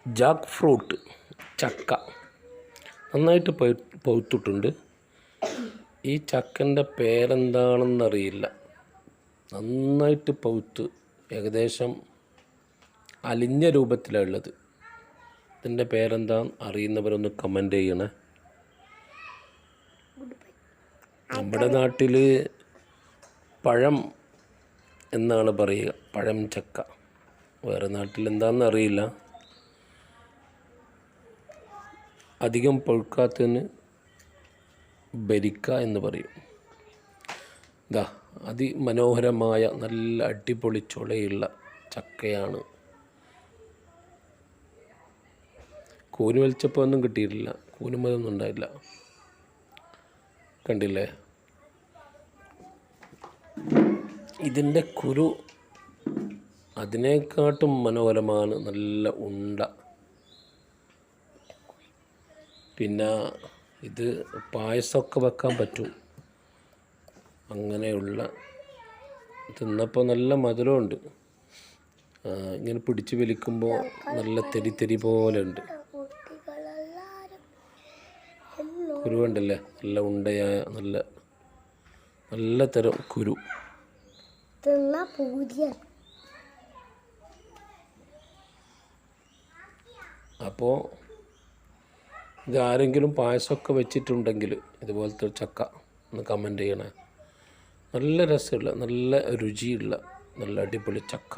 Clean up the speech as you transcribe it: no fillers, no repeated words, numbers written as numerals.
Jack fruit ചക്ക നന്നായിട്ട് പഴുത്തിട്ടുണ്ട്. ഈ ചക്കൻ്റെ പേരെന്താണെന്നറിയില്ല. നന്നായിട്ട് പഴുത്ത് ഏകദേശം അലിഞ്ഞ രൂപത്തിലാണ് ഉള്ളത്. ഇതിൻ്റെ പേരെന്താണെന്ന് അറിയുന്നവരൊന്ന് കമൻ്റ് ചെയ്യണേ. നമ്മുടെ നാട്ടിൽ പഴം എന്നാണ് പറയുക, പഴം ചക്ക. വേറെ നാട്ടിൽ എന്താണെന്ന് അറിയില്ല. അധികം പഴുക്കാത്തതിന് ബരിക്ക എന്ന് പറയും. ഇതാ അതിമനോഹരമായ നല്ല അടിപൊളി ചുളയുള്ള ചക്കയാണ്. കൂന് വലിച്ചപ്പോൾ ഒന്നും കിട്ടിയിട്ടില്ല, കൂനുമതൊന്നും ഉണ്ടായില്ല. കണ്ടില്ലേ, ഇതിൻ്റെ കുരു അതിനേക്കാട്ടും മനോഹരമാണ്. നല്ല ഉണ്ട. പിന്നെ ഇത് പായസമൊക്കെ വെക്കാൻ പറ്റും. അങ്ങനെയുള്ള തിന്നപ്പോൾ നല്ല മധുരമുണ്ട്. ഇങ്ങനെ പിടിച്ച് വലിക്കുമ്പോൾ നല്ല തെരി പോലെ ഉണ്ട്. കുരു കണ്ടല്ലേ, നല്ല ഉണ്ടയായ നല്ല തരം കുരു. അപ്പോൾ ഇത് ആരെങ്കിലും പായസമൊക്കെ വെച്ചിട്ടുണ്ടെങ്കിൽ ഇതുപോലത്തെ ചക്ക ഒന്ന് കമൻ്റ് ചെയ്യണേ. നല്ല രസമുള്ള നല്ല രുചിയുള്ള നല്ല അടിപൊളി ചക്ക.